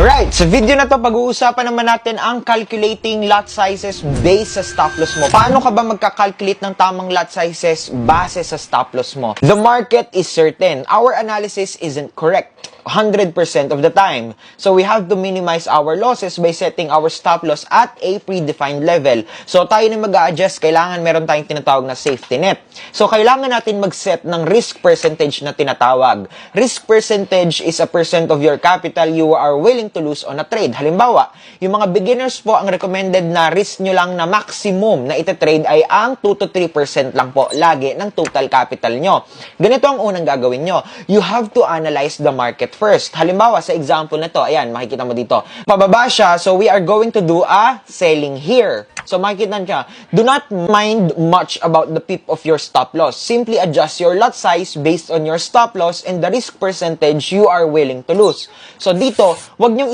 Alright, sa video na to, pag-uusapan naman natin ang calculating lot sizes based sa stop loss mo. Paano ka ba magka-calculate ng tamang lot sizes base sa stop loss mo? The market is certain. Our analysis isn't correct 100% of the time. So we have to minimize our losses by setting our stop loss at a predefined level. So tayo na mag-a-adjust, kailangan meron tayong tinatawag na safety net. So kailangan natin mag-set ng risk percentage na tinatawag. Risk percentage is a percent of your capital you are willing to lose on a trade. Halimbawa, yung mga beginners po, ang recommended na risk nyo lang na maximum na itatrade ay ang 2 to 3% lang po lagi ng total capital nyo. Ganito ang unang gagawin nyo. You have to analyze the market first. Halimbawa, sa example na to, ayan, makikita mo dito. Pababa siya, so we are going to do a selling here. So makikita nyo, do not mind much about the pip of your stop loss. Simply adjust your lot size based on your stop loss and the risk percentage you are willing to lose. So dito, wag nyo